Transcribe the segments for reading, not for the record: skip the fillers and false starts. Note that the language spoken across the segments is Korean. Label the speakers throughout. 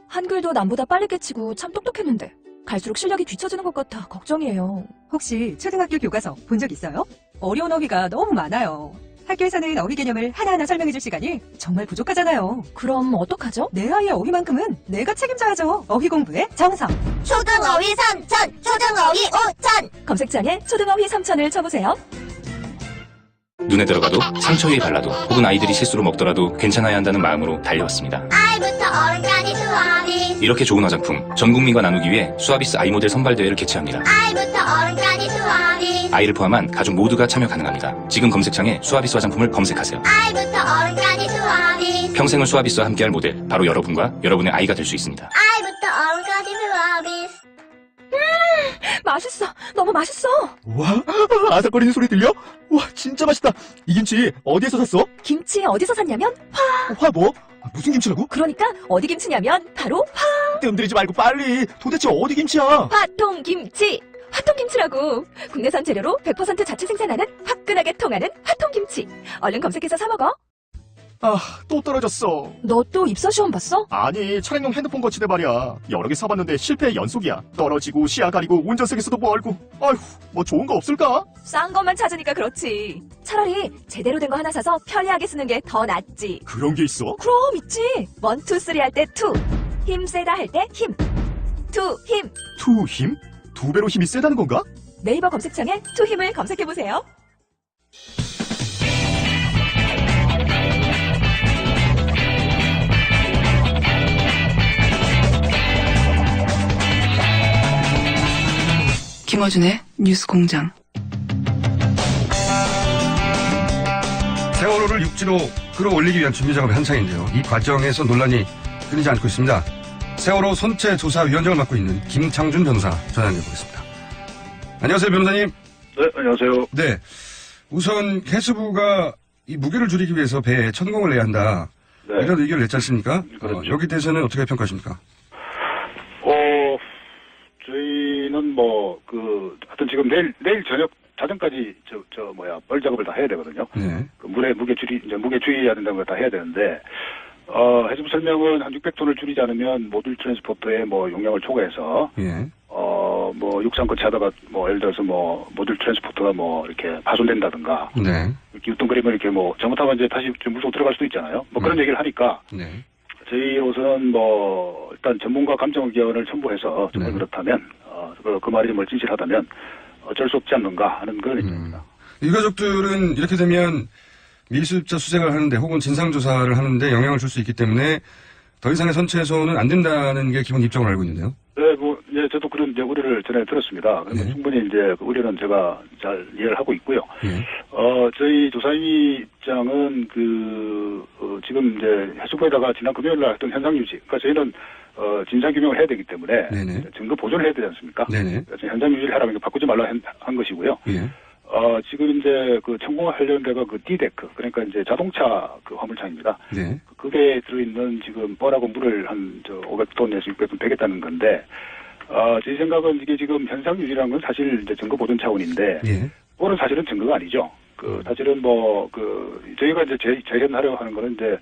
Speaker 1: 한글도 남보다 빨리 깨치고 참 똑똑했는데 갈수록 실력이 뒤처지는 것 같아 걱정이에요.
Speaker 2: 혹시 초등학교 교과서 본 적 있어요? 어려운 어휘가 너무 많아요. 학교에서는 어휘 개념을 하나하나 설명해줄 시간이 정말 부족하잖아요.
Speaker 1: 그럼 어떡하죠?
Speaker 2: 내 아이의 어휘만큼은 내가 책임져야죠. 어휘 공부의 정성.
Speaker 3: 초등어휘 3천, 초등어휘 5천.
Speaker 1: 검색창에 초등어휘 3천을 쳐보세요.
Speaker 4: 눈에 들어가도 상처 위에 발라도 혹은 아이들이 실수로 먹더라도 괜찮아야 한다는 마음으로 달려왔습니다.
Speaker 3: 아이부터 어른까지 수아비.
Speaker 4: 이렇게 좋은 화장품 전 국민과 나누기 위해 수아비스 아이 모델 선발대회를 개최합니다.
Speaker 3: 아이부터 어른까지 수아비.
Speaker 4: 아이를 포함한 가족 모두가 참여 가능합니다. 지금 검색창에 수아비스 화장품을 검색하세요.
Speaker 3: 아이부터 어른까지 수아비.
Speaker 4: 평생을 수아비스와 함께할 모델 바로 여러분과 여러분의 아이가 될 수 있습니다.
Speaker 3: 아이부터 어른까지 수아비.
Speaker 1: 맛있어. 너무 맛있어.
Speaker 5: 와, 아삭거리는 소리 들려? 와, 진짜 맛있다. 이 김치 어디에서 샀어?
Speaker 1: 김치 어디서 샀냐면
Speaker 5: 화 뭐? 무슨 김치라고?
Speaker 1: 그러니까 어디 김치냐면 바로
Speaker 5: 뜸들이지 말고 빨리. 도대체 어디 김치야?
Speaker 1: 화통김치. 화통김치라고. 국내산 재료로 100% 자체 생산하는 화끈하게 통하는 화통김치. 얼른 검색해서 사 먹어.
Speaker 5: 아, 또 떨어졌어.
Speaker 1: 너 또 입사 시험 봤어?
Speaker 5: 아니, 차량용 핸드폰 거치대 말이야. 여러 개 써봤는데 실패 연속이야. 떨어지고 시야 가리고 운전석에서도 멀고. 아휴, 뭐 좋은 거 없을까?
Speaker 1: 싼 것만 찾으니까 그렇지. 차라리 제대로 된 거 하나 사서 편리하게 쓰는 게 더 낫지.
Speaker 5: 그런 게 있어?
Speaker 1: 그럼 있지. 1, 2, 3 할 때 2. 힘 세다 할 때 힘. 2 힘.
Speaker 5: 투 힘? 2배로 힘이 세다는 건가?
Speaker 1: 네이버 검색창에 2 힘을 검색해보세요.
Speaker 6: 김어준의 뉴스공장.
Speaker 7: 세월호를 육지로 끌어올리기 위한 준비 작업이 한창인데요. 이 과정에서 논란이 끊이지 않고 있습니다. 세월호 선체조사위원장을 맡고 있는 김창준 변호사 전화 연결해보겠습니다. 안녕하세요, 변호사님.
Speaker 8: 네, 안녕하세요.
Speaker 7: 네. 우선 해수부가 이 무게를 줄이기 위해서 배에 천공을 내야 한다.
Speaker 8: 네.
Speaker 7: 이런 의견을 냈지 않습니까?
Speaker 8: 그렇죠.
Speaker 7: 여기 대해서는 어떻게 평가하십니까?
Speaker 8: 저희는 하여튼 지금 내일 저녁 자정까지 뻘 작업을 다 해야 되거든요.
Speaker 7: 네.
Speaker 8: 그 무게 줄여야 된다는 걸 다 해야 되는데, 해수부 설명은 한 600톤을 줄이지 않으면 모듈 트랜스포터의 용량을 초과해서,
Speaker 7: 예.
Speaker 8: 육상 거치하다가 예를 들어서 모듈 트랜스포터가 이렇게 파손된다든가,
Speaker 7: 네.
Speaker 8: 이렇게 유통그림을 이렇게 잘못하면 이제 다시 좀 물속 들어갈 수도 있잖아요. 그런 얘기를 하니까,
Speaker 7: 네.
Speaker 8: 저희로서는 일단 전문가 감정 의견을 첨부해서 정말
Speaker 7: 네.
Speaker 8: 그렇다면 그 말이 정말 진실하다면 어쩔 수 없지 않는가 하는 그런 입장입니다.
Speaker 7: 유가족들은 이렇게 되면 미수입자 수색을 하는데 혹은 진상조사를 하는데 영향을 줄 수 있기 때문에 더 이상의 선체훼손은 안 된다는 게 기본 입장으로 알고 있는데요.
Speaker 8: 네, 저도 그런 우려를 전에 들었습니다. 그러면
Speaker 7: 네.
Speaker 8: 충분히 그 우려는 제가 잘 이해를 하고 있고요.
Speaker 7: 예.
Speaker 8: 저희 조사위 입장은 지금 이제 해수부에다가 지난 금요일 날 했던 현상 유지. 그러니까 저희는 진상 규명을 해야 되기 때문에
Speaker 7: 네네.
Speaker 8: 증거 보존을 해야 되지 않습니까?
Speaker 7: 네네.
Speaker 8: 그래서 현장 유지를 하라면 바꾸지 말라 한 것이고요.
Speaker 7: 예.
Speaker 8: 지금 이제 천공하려는 데가 D데크, 그러니까 이제 자동차 화물차입니다.
Speaker 7: 네.
Speaker 8: 그게 들어있는 지금 뻘하고 물을 한 500톤에서 600톤 되겠다는 건데, 제 생각은 이게 지금 현상 유지라는 건 사실 이제 증거 보존 차원인데,
Speaker 7: 예.
Speaker 8: 뻘은 사실은 증거가 아니죠. 사실은 저희가 이제 재현하려고 하는 거는 이제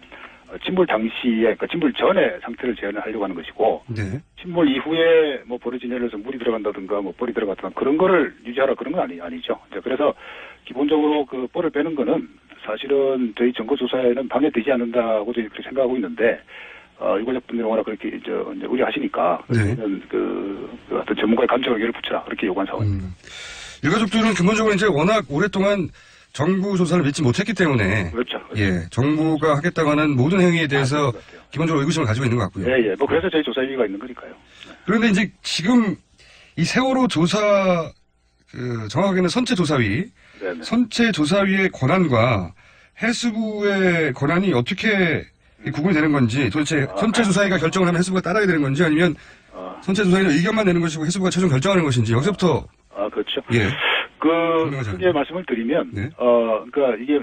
Speaker 8: 침몰 당시에, 그러니까 침몰 전에 상태를 재현을 하려고 하는 것이고,
Speaker 7: 네.
Speaker 8: 침몰 이후에 벌어진 예를 들어서 물이 들어간다든가 뻘이 들어갔다든가 그런 거를 유지하라 그런 건 아니죠. 이제 그래서 기본적으로 그 뻘을 빼는 거는 사실은 저희 정거조사에는 방해되지 않는다고 저희 그렇게 생각하고 있는데, 유가족분들이 워낙 그렇게 이제 우려하시니까,
Speaker 7: 네.
Speaker 8: 저희는 어떤 전문가의 감정 의견을 붙여라 그렇게 요구한 상황입니다.
Speaker 7: 유가족들은 근본적으로 이제 워낙 오랫동안 정부 조사를 믿지 못했기 때문에
Speaker 8: 그렇죠.
Speaker 7: 예, 정부가 하겠다고 하는 모든 행위에 대해서
Speaker 8: 그런 것 같아요.
Speaker 7: 기본적으로 의구심을 가지고 있는 것 같고요.
Speaker 8: 예. 그래서 저희 조사위가 있는 거니까요.
Speaker 7: 그런데 이제 지금 이 세월호 조사 정확하게는 선체조사위,
Speaker 8: 네네.
Speaker 7: 선체조사위의 권한과 해수부의 권한이 어떻게 구분이 되는 건지 도대체 선체조사위가 결정을 하면 해수부가 따라야 되는 건지 아니면 선체조사위는 의견만 내는 것이고 해수부가 최종 결정하는 것인지 여기서부터
Speaker 8: 그렇죠.
Speaker 7: 예.
Speaker 8: 크게 말씀을 드리면,
Speaker 7: 네.
Speaker 8: 그러니까 이게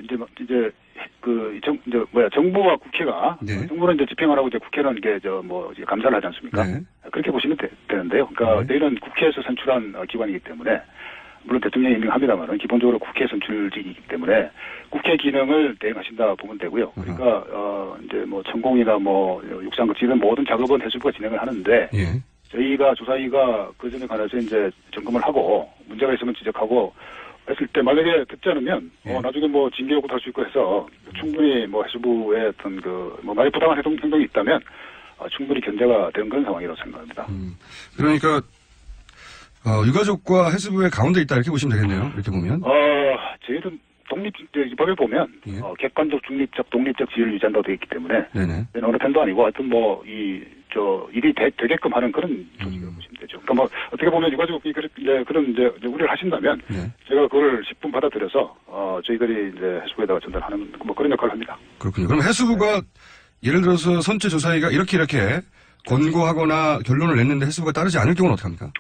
Speaker 8: 정부와 국회가,
Speaker 7: 네.
Speaker 8: 정부는 이제 집행을 하고 이제 국회는 이제 감사를 하지 않습니까?
Speaker 7: 네.
Speaker 8: 그렇게 보시면 되는데요. 그러니까
Speaker 7: 네.
Speaker 8: 저희는 국회에서 선출한 기관이기 때문에, 물론 대통령이 임명합니다만은 기본적으로 국회 선출직이기 때문에 국회 기능을 대행하신다 보면 되고요. 그러니까 이제 뭐 천공이나 뭐 육상급지 이런 모든 작업은 해수부가 진행을 하는데
Speaker 7: 예.
Speaker 8: 저희가 조사위가 그 점에 관해서 이제 점검을 하고 문제가 있으면 지적하고 했을 때 만약에 듣지 않으면
Speaker 7: 예.
Speaker 8: 나중에 뭐 징계 요구도 할 수 있고 해서 충분히 뭐 해수부의 어떤 뭐 만약 부당한 행동이 있다면 충분히 견제가 되는 그런 상황이라고 생각합니다.
Speaker 7: 그러니까 유가족과 해수부의 가운데 있다 이렇게 보시면 되겠네요. 이렇게 보면.
Speaker 8: 저희는 이 법에 보면
Speaker 7: 예.
Speaker 8: 객관적, 중립적, 독립적 지위를 유지한다고 되어 있기 때문에
Speaker 7: 네네.
Speaker 8: 어느 편도 아니고 하여튼 뭐 일이 되게끔 하는 그런 조직이라고 보시면 되죠. 그러니까 뭐 어떻게 보면 유가족이 그런 이제 우려를 하신다면
Speaker 7: 네.
Speaker 8: 제가 그걸 10분 받아들여서 저희들이 이제 해수부에다가 전달하는 뭐 그런 역할을 합니다.
Speaker 7: 그렇군요. 그럼 해수부가 예를 들어서 선체조사위가 이렇게 권고하거나 결론을 냈는데 해수부가 따르지 않을 경우는 어떻게 합니까?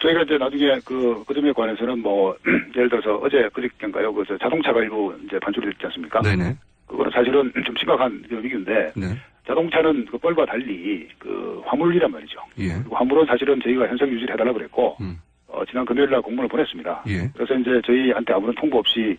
Speaker 8: 저희가 이제 나중에 그 점에 관해서는 뭐 예를 들어서 어제 그저께인가요? 자동차가 일부 이제 반출이 됐지 않습니까?
Speaker 7: 네네.
Speaker 8: 그거는 사실은 좀 심각한 위기인데
Speaker 7: 네.
Speaker 8: 자동차는 그 뻘과 달리 그 화물이란 말이죠.
Speaker 7: 예.
Speaker 8: 그리고 화물은 사실은 저희가 현상 유지를 해달라고 그랬고 지난 금요일 날 공문을 보냈습니다.
Speaker 7: 예.
Speaker 8: 그래서 이제 저희한테 아무런 통보 없이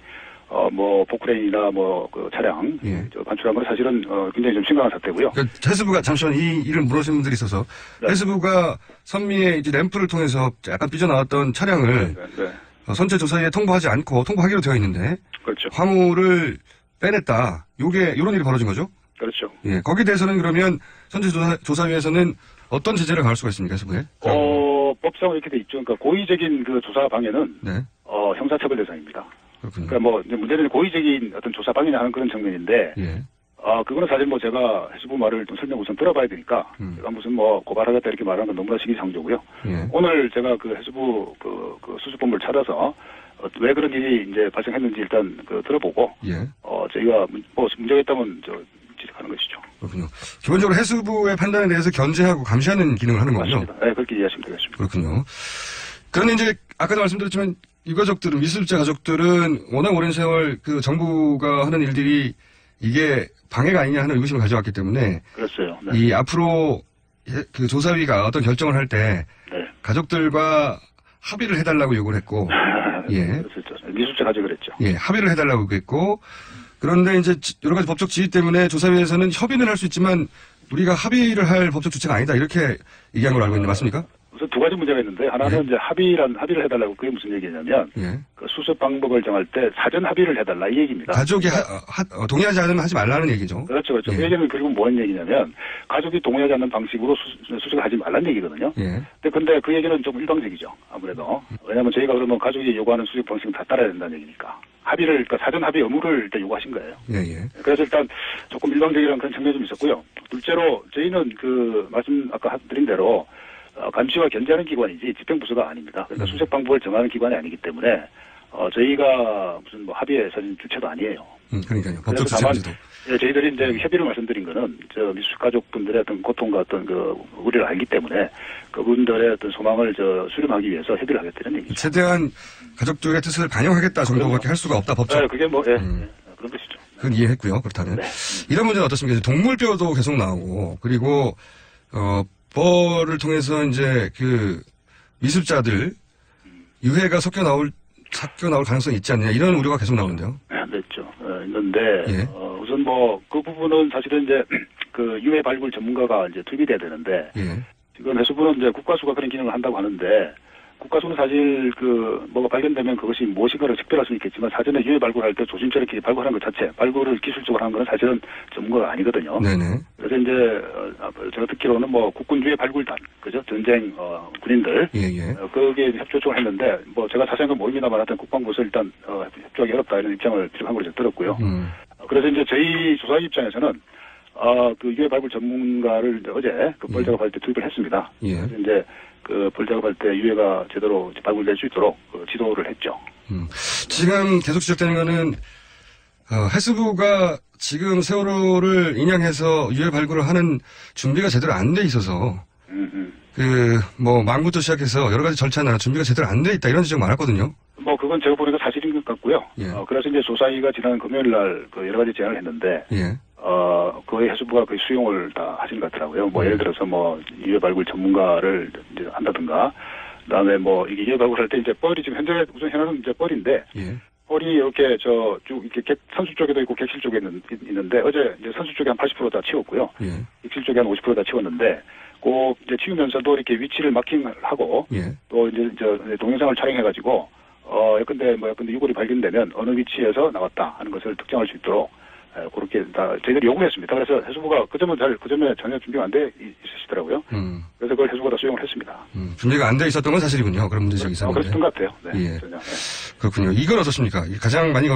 Speaker 8: 뭐 포크레인이나 뭐 그 차량
Speaker 7: 예.
Speaker 8: 반출한 건 사실은 굉장히 좀 심각한 사태고요.
Speaker 7: 그러니까 해수부가 잠시만 이 일을 물으신 분들이 있어서
Speaker 8: 네.
Speaker 7: 해수부가 선미의 이제 램프를 통해서 약간 삐져나왔던 차량을
Speaker 8: 네.
Speaker 7: 선체조사위에 통보하지 않고 통보하기로 되어 있는데
Speaker 8: 그렇죠.
Speaker 7: 화물을 빼냈다. 이런 일이 벌어진 거죠?
Speaker 8: 그렇죠.
Speaker 7: 예. 거기에 대해서는 그러면 선체조사위에서는 어떤 제재를 가할 수가 있습니까, 해수부에?
Speaker 8: 법상 이렇게 돼 있죠. 그러니까 고의적인 그 조사 방해는
Speaker 7: 네.
Speaker 8: 형사처벌 대상입니다.
Speaker 7: 그렇군요.
Speaker 8: 그러니까 뭐 이제 문제는 고의적인 어떤 조사 방해나 하는 그런 측면인데
Speaker 7: 예.
Speaker 8: 그거는 사실 뭐 제가 해수부 말을 좀 설명 우선 들어봐야 되니까 제가 무슨 뭐 고발하겠다 이렇게 말하는 건 너무나 시기상조고요.
Speaker 7: 예.
Speaker 8: 오늘 제가 그 해수부 그 수습본부를 찾아서 왜 그런 일이 이제 발생했는지 일단 들어보고
Speaker 7: 예.
Speaker 8: 저희가 뭐 문제가 있다면 지적하는 것이죠.
Speaker 7: 그렇군요. 기본적으로 해수부의 판단에 대해서 견제하고 감시하는 기능을 하는 거군요.
Speaker 8: 맞습니다. 네, 그렇게 이해하시면 되겠습니다.
Speaker 7: 그렇군요. 그런데 이제 아까도 말씀드렸지만 유가족들은 미수입자 가족들은 워낙 오랜 세월 그 정부가 하는 일들이 이게 방해가 아니냐 하는 의구심을 가져왔기 때문에
Speaker 8: 그렇어요. 네.
Speaker 7: 이 앞으로 그 조사위가 어떤 결정을 할 때
Speaker 8: 네.
Speaker 7: 가족들과 합의를 해달라고 요구를 했고 예.
Speaker 8: 그렇죠. 미수자 가족을 했죠.
Speaker 7: 예, 합의를 해달라고 했고 그런데 이제 여러 가지 법적 지위 때문에 조사위에서는 협의는 할 수 있지만 우리가 합의를 할 법적 주체가 아니다 이렇게 얘기한 걸로 알고 있는데 맞습니까?
Speaker 8: 우선 두 가지 문제가 있는데 하나는 이제 합의를 해달라고 그게 무슨 얘기냐면
Speaker 7: 예.
Speaker 8: 그 수습 방법을 정할 때 사전 합의를 해달라 이 얘기입니다.
Speaker 7: 가족이 동의하지 않으면 하지 말라는 얘기죠.
Speaker 8: 그렇죠.
Speaker 7: 예.
Speaker 8: 그 얘기는 결국 뭔 얘기냐면 가족이 동의하지 않는 방식으로 수습을 하지 말라는 얘기거든요.
Speaker 7: 예.
Speaker 8: 근데 그 얘기는 좀 일방적이죠. 아무래도 왜냐하면 저희가 그러면 가족이 요구하는 수습 방식은 다 따라야 된다는 얘기니까 그러니까 사전 합의 의무를 일단 요구하신 거예요.
Speaker 7: 예.
Speaker 8: 그래서 일단 조금 일방적이라는 그런 측면이 좀 있었고요. 둘째로 저희는 말씀 아까 드린 대로 감시와 견제하는 기관이지 집행부서가 아닙니다. 그러니까 수색 방법을 정하는 기관이 아니기 때문에 저희가 무슨 뭐 합의의 사실 주체도 아니에요.
Speaker 7: 그러니까요. 법적
Speaker 8: 그래서 다만
Speaker 7: 주체인지도.
Speaker 8: 저희들이 이제 협의를 말씀드린 거는 미수 가족분들의 어떤 고통과 어떤 그 우려를 알기 때문에 그분들의 어떤 소망을 수렴하기 위해서 협의를 하겠다는 얘기죠.
Speaker 7: 최대한 가족들의 뜻을 반영하겠다 정도밖에 할 수가 없다 법적.
Speaker 8: 네, 그게 뭐 그런 것이죠.
Speaker 7: 그건 이해했고요. 그렇다면 이런 문제는 어떻습니까? 동물뼈도 계속 나오고 그리고 벌을 통해서 이제 그 미습자들 유해가 섞여 나올 가능성이 있지 않느냐 이런 우려가 계속 나오는데요.
Speaker 8: 네, 있죠. 있는데
Speaker 7: 예.
Speaker 8: 우선 뭐 그 부분은 사실은 이제 그 유해 발굴 전문가가 이제 투입이 돼야 되는데
Speaker 7: 예.
Speaker 8: 지금 해수부는 이제 국가수가 그런 기능을 한다고 하는데 국가수는 사실 뭐가 발견되면 그것이 무엇인가를 식별할 수는 있겠지만 사전에 유해 발굴할 때 조심스럽게 이렇게 발굴하는 것 자체, 발굴을 기술적으로 하는 건 사실은 전문가가 아니거든요.
Speaker 7: 네네.
Speaker 8: 그래서 이제 제가 듣기로는 뭐 국군 유해 발굴단, 그죠? 전쟁 군인들,
Speaker 7: 예.
Speaker 8: 거기에 협조 요청을 했는데 제가 자세한 건 모릅니다만 하여튼 국방부에서 일단 협조하기 어렵다 이런 입장을 비롯한 걸 들었고요. 그래서 이제 저희 조사위 입장에서는 그 유해 발굴 전문가를 어제 그 벌 작업할 때 투입을 했습니다.
Speaker 7: 예.
Speaker 8: 그래서 이제 그 벌 작업할 때 유해가 제대로 발굴될 수 있도록 지도를 했죠.
Speaker 7: 지금 계속 지적되는 거는 해수부가 지금 세월호를 인양해서 유해 발굴을 하는 준비가 제대로 안 돼 있어서 망부터 시작해서 여러 가지 절차나 준비가 제대로 안 돼 있다 이런 지적 많았거든요.
Speaker 8: 그건 제가 보니까 사실인 것 같고요.
Speaker 7: 예.
Speaker 8: 그래서 이제 조사위가 지난 금요일 날 여러 가지 제안을 했는데
Speaker 7: 예.
Speaker 8: 거의 해수부가 거의 수용을 다 하신 것 같더라고요. 예를 들어서 유해 발굴 전문가를 이제 한다든가, 그다음에 뭐 이게 이어가고 할 때 이제 뻘이 지금 현재 우선 현황은 이제 뻘인데
Speaker 7: 예.
Speaker 8: 뻘이 이렇게 쭉 이렇게 선수 쪽에도 있고 객실 쪽에 있는데 어제 이제 선수 쪽에 한 80% 다 치웠고요.
Speaker 7: 예.
Speaker 8: 객실 쪽에 한 50% 다 치웠는데 꼭 이제 치우면서도 이렇게 위치를 마킹하고
Speaker 7: 예.
Speaker 8: 또 이제 동영상을 촬영해가지고 예컨대 유골이 발견되면 어느 위치에서 나왔다 하는 것을 특정할 수 있도록 그렇게 다 저희들이 요구했습니다. 그래서 해수부가 그 점에 전혀 준비가 안 돼 있으시더라고요. 그래서 그걸 해수부가 다 수용을 했습니다.
Speaker 7: 준비가 안 돼 있었던 건 사실이군요. 그런 문제점이 있었는데.
Speaker 8: 그랬던 것 같아요. 네.
Speaker 7: 예.
Speaker 8: 전혀, 네.
Speaker 7: 그렇군요. 이건 어떻습니까? 가장 많이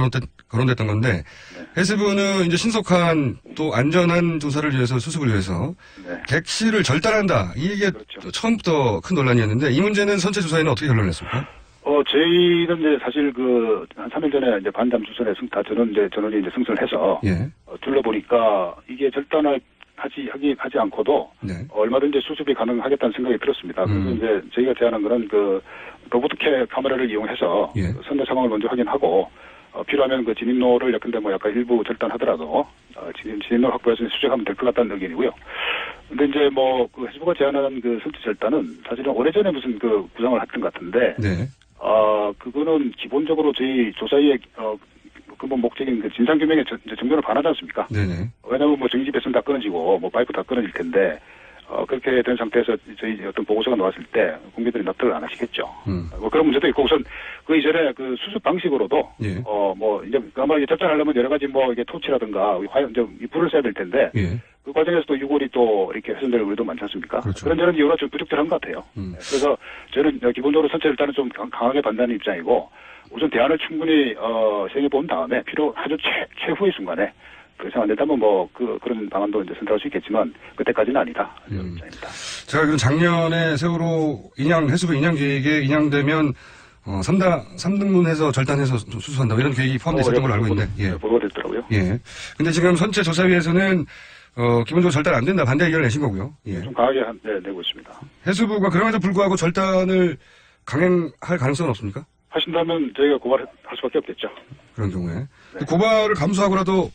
Speaker 7: 거론됐던 건데
Speaker 8: 네.
Speaker 7: 해수부는 이제 신속한 또 안전한 조사를 위해서 수습을 위해서
Speaker 8: 네.
Speaker 7: 객실을 절단한다. 이게
Speaker 8: 그렇죠.
Speaker 7: 처음부터 큰 논란이었는데 이 문제는 선체 조사에는 어떻게 결론을 냈습니까?
Speaker 8: 저희는 이제 사실 한 3일 전에 이제 반담 주선에 전원이 이제 승선을 해서
Speaker 7: 예.
Speaker 8: 둘러보니까 이게 절단을 하지 않고도
Speaker 7: 네.
Speaker 8: 얼마든지 수습이 가능하겠다는 생각이 들었습니다. 그래서 이제 저희가 제안한 거는 로보트 카메라를 이용해서
Speaker 7: 예.
Speaker 8: 선내 상황을 먼저 확인하고 필요하면 그 진입로를 약간 일부 절단하더라도 진입로 확보해서 수색하면 될 것 같다는 의견이고요. 근데 이제 그 해수부가 제안하는 그 선체 절단은 사실은 오래전에 무슨 구상을 했던 것 같은데
Speaker 7: 네.
Speaker 8: 그거는 기본적으로 저희 조사의 근본 목적인 진상규명의 정도를 반하지 않습니까?
Speaker 7: 네네.
Speaker 8: 왜냐면 전기 배선 다 끊어지고 파이프 다 끊어질 텐데 그렇게 된 상태에서 저희 어떤 보고서가 나왔을 때 국민들이 납득을 안 하시겠죠. 그런 문제도 있고 우선 그 이전에 그 수습 방식으로도
Speaker 7: 예.
Speaker 8: 이제 아마 이게 절단하려면 여러 가지 이게 토치라든가 불을 써야 될 텐데
Speaker 7: 예.
Speaker 8: 그 과정에서 또 유골이 또 이렇게 훼손될 우려도 많지 않습니까?
Speaker 7: 그렇죠.
Speaker 8: 그런 이유가 좀 부적절한 것 같아요. 그래서 저는 기본적으로 선체 절단은 좀 강하게 반대하는 입장이고 우선 대안을 충분히 시행해 본 다음에 아주 최후의 순간에 그래서 안 된다면 그런 방안도 이제 선택할 수 있겠지만 그때까지는 아니다. 이런 입장입니다.
Speaker 7: 제가 작년에 세월호 해수부 인양 계획에 인양되면 3등분해서 절단해서 수습한다 이런 계획이 포함되어 있었던 걸로 알고 있는데. 예.
Speaker 8: 보고가 됐더라고요.
Speaker 7: 예. 근데 지금 선체 조사위에서는 기본적으로 절단 안 된다 반대 의견을 내신 거고요. 예.
Speaker 8: 좀 강하게 내고 있습니다.
Speaker 7: 해수부가 그럼에도 불구하고 절단을 강행할 가능성은 없습니까?
Speaker 8: 하신다면 저희가 고발할 수밖에 없겠죠.
Speaker 7: 그런 경우에.
Speaker 8: 네.
Speaker 7: 고발을 감수하고라도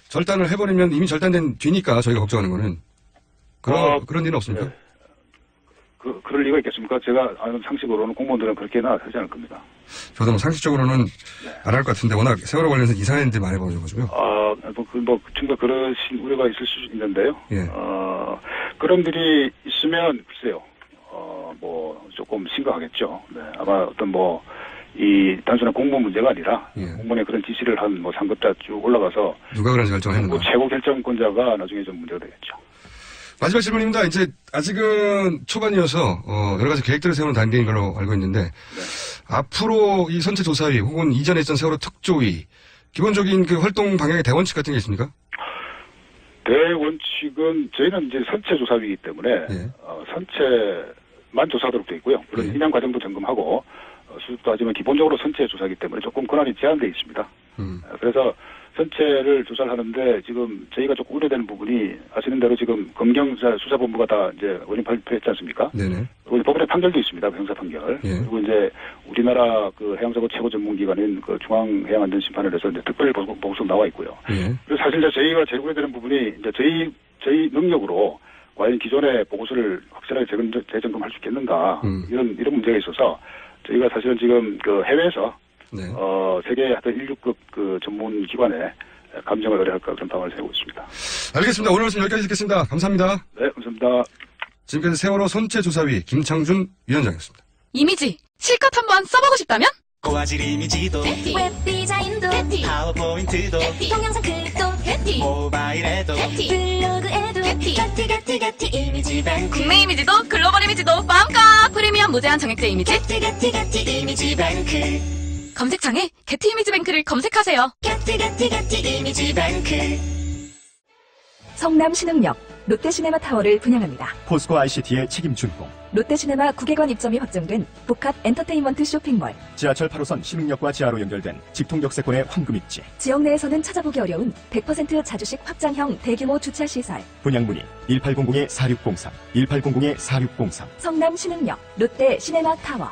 Speaker 7: 절단을 해버리면 이미 절단된 뒤니까 저희가 걱정하는 거는. 그런 일은 없습니까?
Speaker 8: 네. 그럴 리가 있겠습니까? 제가 아는 상식으로는 공무원들은 그렇게는 하지 않을 겁니다.
Speaker 7: 저도 상식적으로는 안 할 것 같은데 워낙 세월호 관련해서 이상한 일들이 많이 벌어져가지고요.
Speaker 8: 충분히 그러신 우려가 있을 수 있는데요.
Speaker 7: 예.
Speaker 8: 그런 일이 있으면 글쎄요. 조금 심각하겠죠. 네. 아마 이 단순한 공무원 문제가 아니라
Speaker 7: 예.
Speaker 8: 공무원의 그런 지시를 한 상급자 쭉 올라가서
Speaker 7: 누가 그런지 결정했는가.
Speaker 8: 최고 결정권자가 나중에 좀 문제가 되겠죠.
Speaker 7: 마지막 질문입니다. 이제 아직은 초반이어서 여러 가지 계획들을 세우는 단계인 걸로 알고 있는데 앞으로 이 선체 조사위 혹은 이전에 있던 세월호 특조위 기본적인 그 활동 방향의 대원칙 같은 게 있습니까?
Speaker 8: 대원칙은 저희는 이제 선체 조사위이기 때문에
Speaker 7: 예.
Speaker 8: 선체만 조사하도록 되어 있고요. 물론
Speaker 7: 예.
Speaker 8: 인양 과정도 점검하고 수습도 하지만 기본적으로 선체 조사이기 때문에 조금 권한이 제한되어 있습니다. 그래서 선체를 조사를 하는데 지금 저희가 조금 우려되는 부분이 아시는 대로 지금 검경수사본부가 다 이제 원인 발표했지 않습니까?
Speaker 7: 네네.
Speaker 8: 그리고 법원의 판결도 있습니다. 형사 판결.
Speaker 7: 예.
Speaker 8: 그리고 이제 우리나라 그 해양사고 최고 전문기관인 그 중앙해양안전심판원에서 이제 특별 보고서 나와 있고요.
Speaker 7: 예.
Speaker 8: 그래서 사실 이제 저희가 제일 우려되는 부분이 이제 저희 능력으로 과연 기존의 보고서를 확실하게 재점검할 수 있겠는가 이런 문제가 있어서 저희가 사실은 지금 그 해외에서
Speaker 7: 네.
Speaker 8: 세계 하여튼 1流급 그 전문 기관에 감정을 의뢰할까 그런 방안을 세우고 있습니다.
Speaker 7: 알겠습니다. 오늘 말씀 여기까지 듣겠습니다. 감사합니다.
Speaker 8: 네, 감사합니다.
Speaker 7: 지금까지 세월호 선체 조사위 김창준 위원장이었습니다.
Speaker 1: 이미지 실컷 한번 써보고 싶다면?
Speaker 9: 고화질 이미지도
Speaker 3: 웹 디자인도
Speaker 9: 파워포인트도
Speaker 3: 동영상 클립도
Speaker 9: 모바일에도
Speaker 3: 블로그에도 가티 이미지 뱅크
Speaker 1: 국내 이미지도 글로벌 이미지도 마음껏 프리미엄 무제한 정액제 이미지
Speaker 3: 가티 이미지 뱅크
Speaker 1: 검색창에 게티 이미지 뱅크를 검색하세요.
Speaker 3: 가티 이미지 뱅크
Speaker 1: 성남 신흥역 롯데시네마타워를 분양합니다.
Speaker 5: 포스코 ICT의 책임 준공.
Speaker 1: 롯데시네마 9개관 입점이 확정된 복합 엔터테인먼트 쇼핑몰.
Speaker 5: 지하철 8호선 신흥역과 지하로 연결된 직통역세권의 황금입지.
Speaker 1: 지역 내에서는 찾아보기 어려운 100% 자주식 확장형 대규모 주차시설.
Speaker 5: 분양문의 1800-4603, 1800-4603.
Speaker 1: 성남 신흥역 롯데시네마타워.